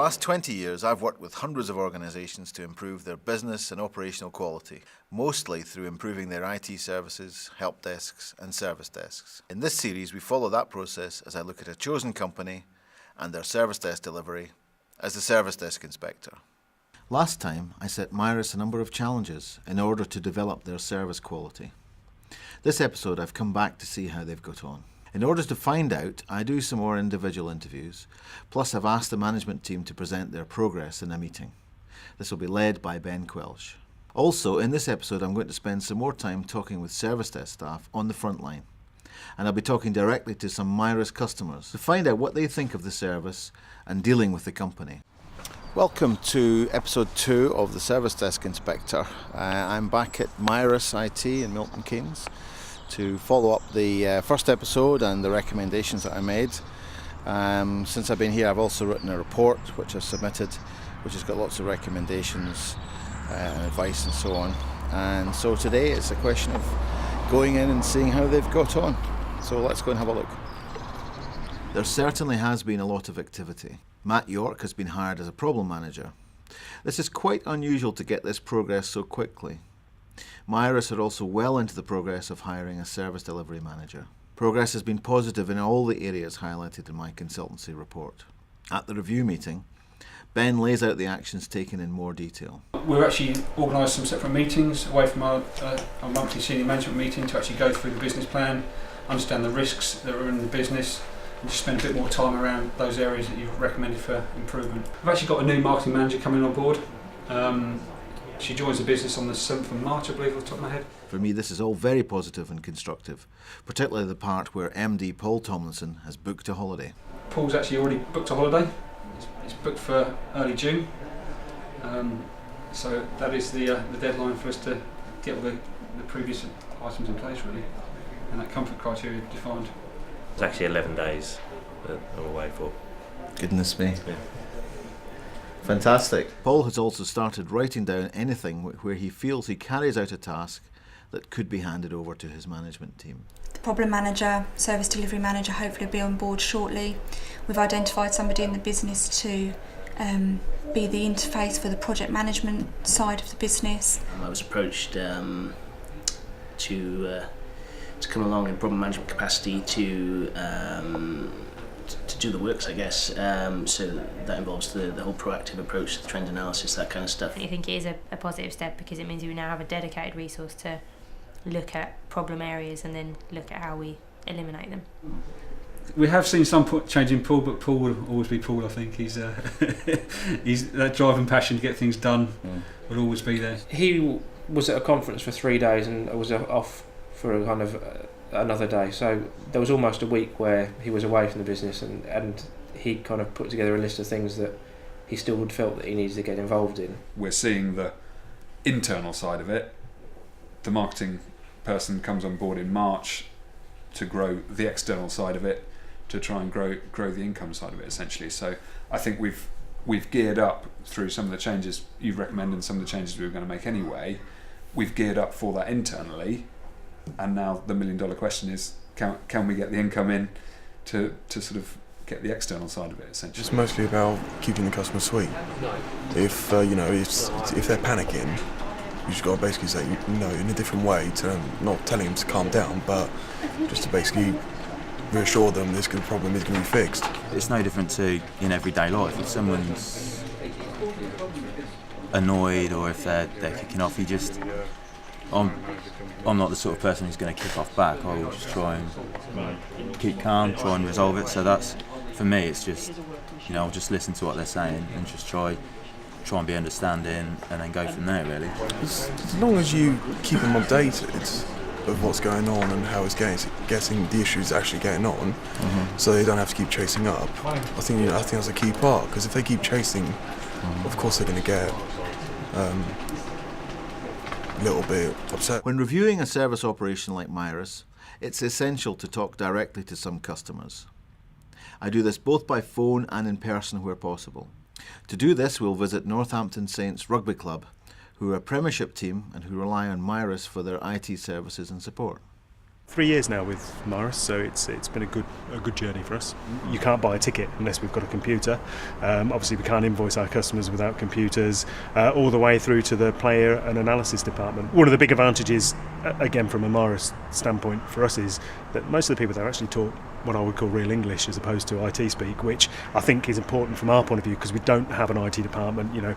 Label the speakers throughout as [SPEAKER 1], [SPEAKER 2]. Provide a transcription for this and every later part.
[SPEAKER 1] last 20 years, I've worked with hundreds of organisations to improve their business and operational quality, mostly through improving their IT services, help desks and service desks. In this series, we follow that process as I look at a chosen company and their service desk delivery as the service desk inspector. Last time, I set Mirus a number of challenges in order to develop their service quality. This episode, I've come back to see how they've got on. In order to find out, I do some more individual interviews, plus I've asked the management team to present their progress in a meeting. This will be led by Ben Quelch. Also, in this episode, I'm going to spend some more time talking with service desk staff on the front line. And I'll be talking directly to some Mirus customers to find out what they think of the service and dealing with the company. Welcome to episode 2 of the Service Desk Inspector. I'm back at Mirus IT in Milton Keynes to follow up the first episode and the recommendations that I made. Since I've been here, I've also written a report which I've submitted, which has got lots of recommendations and advice and so on. And so today it's a question of going in and seeing how they've got on. So let's go and have a look. There certainly has been a lot of activity. Matt York has been hired as a problem manager. This is quite unusual to get this progress so quickly. Mirus are also well into the progress of hiring a service delivery manager. Progress has been positive in all the areas highlighted in my consultancy report. At the review meeting, Ben lays out the actions taken in more detail.
[SPEAKER 2] We've actually organised some separate meetings away from our monthly senior management meeting to actually go through the business plan, understand the risks that are in the business, and just spend a bit more time around those areas that you've recommended for improvement. We've actually got a new marketing manager coming on board. She joins the business on the 7th of March, I believe, off the top of my head.
[SPEAKER 1] For me, this is all very positive and constructive, particularly the part where MD Paul Tomlinson has booked a holiday.
[SPEAKER 2] Paul's actually already booked a holiday. It's booked for early June. So that is the deadline for us to get all the previous items in place, really, and that comfort criteria defined.
[SPEAKER 3] It's actually 11 days that I'm away for.
[SPEAKER 1] Goodness me.
[SPEAKER 3] Yeah.
[SPEAKER 1] Fantastic. Paul has also started writing down anything where he feels he carries out a task that could be handed over to his management team.
[SPEAKER 4] The problem manager, service delivery manager hopefully will be on board shortly. We've identified somebody in the business to be the interface for the project management side of the business.
[SPEAKER 5] I was approached to come along in problem management capacity to do the works, I guess. So that involves the whole proactive approach to the trend analysis, that kind of stuff.
[SPEAKER 6] I think it is a positive step because it means we now have a dedicated resource to look at problem areas and then look at how we eliminate them.
[SPEAKER 2] We have seen some change in Paul, but Paul will always be Paul. I think he's that drive and passion to get things done will always be there.
[SPEAKER 7] He was at a conference for 3 days and was off for a kind of another day, so there was almost a week where he was away from the business, and he kind of put together a list of things that he still would felt that he needed to get involved in.
[SPEAKER 8] We're seeing the internal side of it. The marketing person comes on board in March to grow the external side of it, to try and grow the income side of it, essentially. So I think we've geared up through some of the changes you've recommended and some of the changes we were going to make anyway. We've geared up for that internally, and now the $1 million question is, can we get the income in to sort of get the external side of it, essentially?
[SPEAKER 9] It's mostly about keeping the customer sweet. If if they're panicking, you just got to basically say in a different way to them, not telling them to calm down, but just to basically reassure them this problem is going to be fixed.
[SPEAKER 10] It's no different to in everyday life. If someone's annoyed or if they're kicking off, I'm not the sort of person who's going to kick off back. I will just try and keep calm, try and resolve it. So that's, for me, it's just, I'll just listen to what they're saying and just try and be understanding and then go from there, really.
[SPEAKER 9] As long as you keep them updated of what's going on and how it's getting the issues actually getting on, so they don't have to keep chasing up. I think that's a key part, because if they keep chasing, of course they're going to get a little bit upset.
[SPEAKER 1] When reviewing a service operation like Mirus, it's essential to talk directly to some customers. I do this both by phone and in person where possible. To do this, we'll visit Northampton Saints Rugby Club, who are a Premiership team and who rely on Mirus for their IT services and support.
[SPEAKER 11] 3 years now with Mirus, so it's been a good journey for us. You can't buy a ticket unless we've got a computer. Obviously, we can't invoice our customers without computers, all the way through to the player and analysis department. One of the big advantages, again from a Mirus standpoint for us, is that most of the people there are actually taught what I would call real English as opposed to IT speak, which I think is important from our point of view because we don't have an IT department. You know,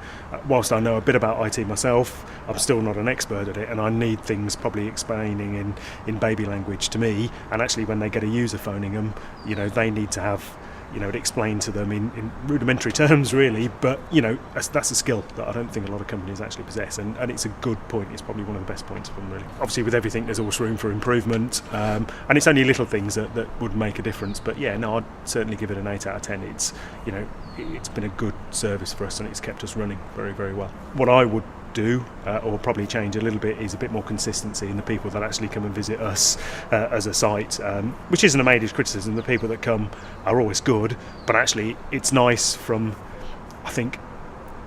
[SPEAKER 11] whilst I know a bit about IT myself, I'm still not an expert at it, and I need things probably explaining in baby language to me. And actually, when they get a user phoning them, you know, they need to have, you know, it explained to them in rudimentary terms, really. But you know, that's a skill that I don't think a lot of companies actually possess, and it's a good point. It's probably one of the best points of them, really. Obviously, with everything, there's always room for improvement, and it's only little things that would make a difference. But yeah, no, I'd certainly give it an 8 out of 10. It's, you know, it's been a good service for us, and it's kept us running very, very well. What I would do, or probably change a little bit, is a bit more consistency in the people that actually come and visit us as a site, which isn't a major criticism. The people that come are always good, but actually it's nice from, I think,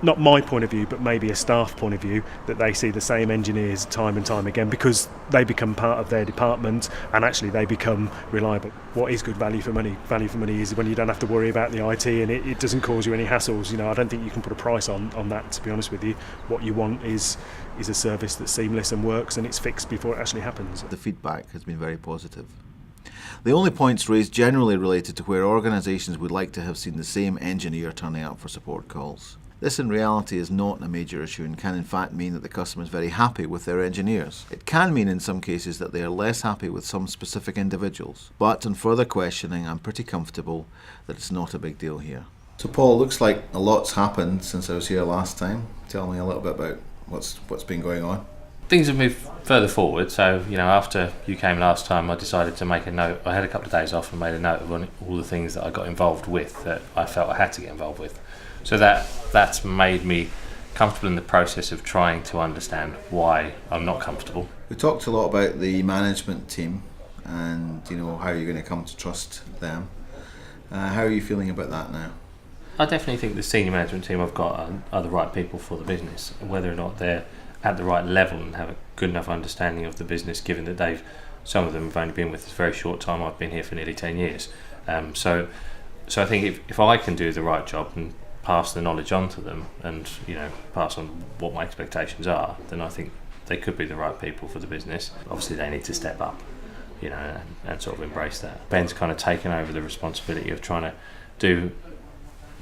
[SPEAKER 11] not my point of view, but maybe a staff point of view, that they see the same engineers time and time again because they become part of their department and actually they become reliable. What is good value for money? Value for money is when you don't have to worry about the IT and it doesn't cause you any hassles. You know, I don't think you can put a price on that, to be honest with you. What you want is a service that's seamless and works and it's fixed before it actually happens.
[SPEAKER 1] The feedback has been very positive. The only points raised generally related to where organisations would like to have seen the same engineer turning up for support calls. This in reality is not a major issue and can in fact mean that the customer is very happy with their engineers. It can mean in some cases that they are less happy with some specific individuals, but on further questioning I'm pretty comfortable that it's not a big deal here. So Paul, looks like a lot's happened since I was here last time. Tell me a little bit about what's been going on.
[SPEAKER 7] Things have moved further forward, so you know, after you came last time I decided to make a note. I had a couple of days off and made a note of all the things that I got involved with that I felt I had to get involved with. So that's made me comfortable in the process of trying to understand why I'm not comfortable.
[SPEAKER 1] We talked a lot about the management team and, you know, how you're going to come to trust them. How are you feeling about that now?
[SPEAKER 7] I definitely think the senior management team I've got are the right people for the business. Whether or not they're at the right level and have a good enough understanding of the business, given that some of them have only been with us a very short time. I've been here for nearly 10 years. So I think if I can do the right job and pass the knowledge on to them and, you know, pass on what my expectations are, then I think they could be the right people for the business. Obviously they need to step up, you know, and sort of embrace that. Ben's kind of taken over the responsibility of trying to do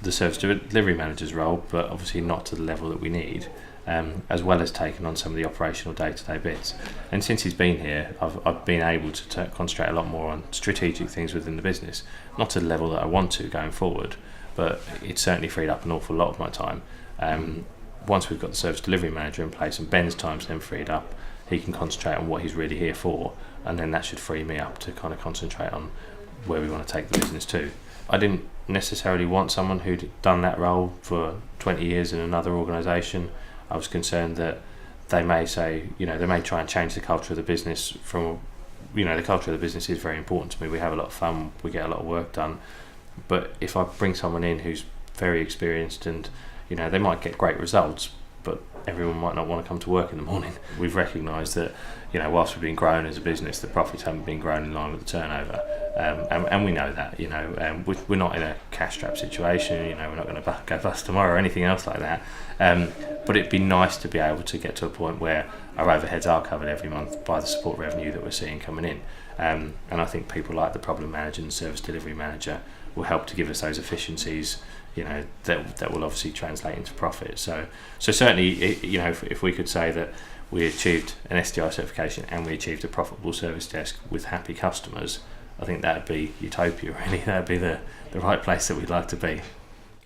[SPEAKER 7] the service delivery manager's role, but obviously not to the level that we need, as well as taking on some of the operational day-to-day bits. And since he's been here, I've been able to concentrate a lot more on strategic things within the business, not to the level that I want to going forward, but it's certainly freed up an awful lot of my time. Once we've got the service delivery manager in place and Ben's time's then freed up, he can concentrate on what he's really here for, and then that should free me up to kind of concentrate on where we want to take the business to. I didn't necessarily want someone who'd done that role for 20 years in another organisation. I was concerned that they may say, you know, they may try and change the culture of the business from, you know, the culture of the business is very important to me. We have a lot of fun, we get a lot of work done. But if I bring someone in who's very experienced and, you know, they might get great results, but everyone might not want to come to work in the morning. We've recognised that, you know, whilst we've been growing as a business, the profits haven't been growing in line with the turnover. And we know that, you know, we're not in a cash-strapped situation, you know, we're not going to go bust tomorrow or anything else like that. But it'd be nice to be able to get to a point where our overheads are covered every month by the support revenue that we're seeing coming in. And I think people like the problem manager and service delivery manager will help to give us those efficiencies, you know, that will obviously translate into profit. So certainly, you know, if we could say that we achieved an SDI certification and we achieved a profitable service desk with happy customers, I think that'd be utopia, really. That'd be the right place that we'd like to be.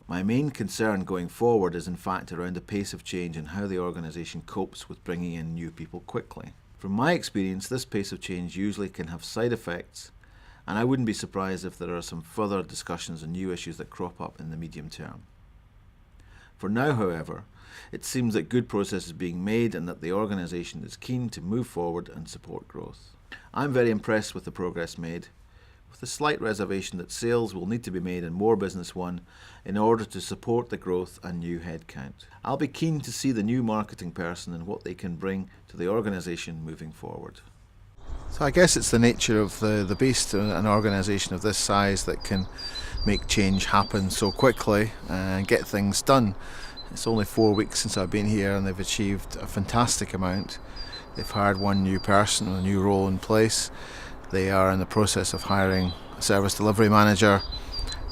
[SPEAKER 1] My main concern going forward is in fact around the pace of change and how the organisation copes with bringing in new people quickly. From my experience, this pace of change usually can have side effects, and I wouldn't be surprised if there are some further discussions and new issues that crop up in the medium term. For now, however, it seems that good progress is being made and that the organisation is keen to move forward and support growth. I'm very impressed with the progress made, with the slight reservation that sales will need to be made and more business won in order to support the growth and new headcount. I'll be keen to see the new marketing person and what they can bring to the organisation moving forward. So I guess it's the nature of the beast, an organisation of this size that can make change happen so quickly and get things done. It's only 4 weeks since I've been here and they've achieved a fantastic amount. They've hired one new person, a new role in place. They are in the process of hiring a service delivery manager.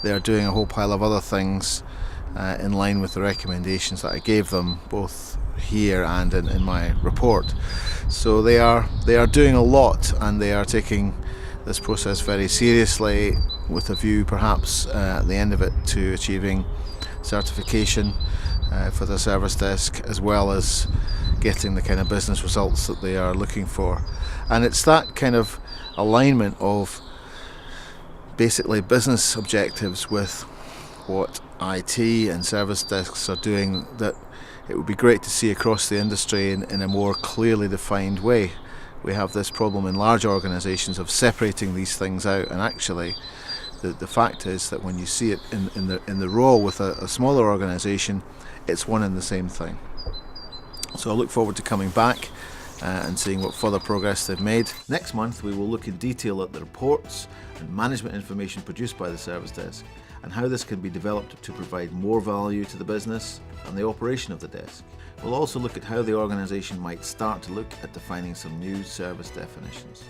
[SPEAKER 1] They are doing a whole pile of other things in line with the recommendations that I gave them, both here and in my report. So they are doing a lot, and they are taking this process very seriously, with a view perhaps at the end of it to achieving certification for the service desk, as well as getting the kind of business results that they are looking for. And it's that kind of alignment of basically business objectives with what IT and service desks are doing that it would be great to see across the industry in a more clearly defined way. We have this problem in large organisations of separating these things out, and actually the fact is that when you see it in the role with a smaller organisation, it's one and the same thing. So I look forward to coming back and seeing what further progress they've made. Next month we will look in detail at the reports and management information produced by the service desk, and how this can be developed to provide more value to the business and the operation of the desk. We'll also look at how the organisation might start to look at defining some new service definitions,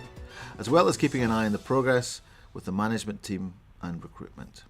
[SPEAKER 1] as well as keeping an eye on the progress with the management team and recruitment.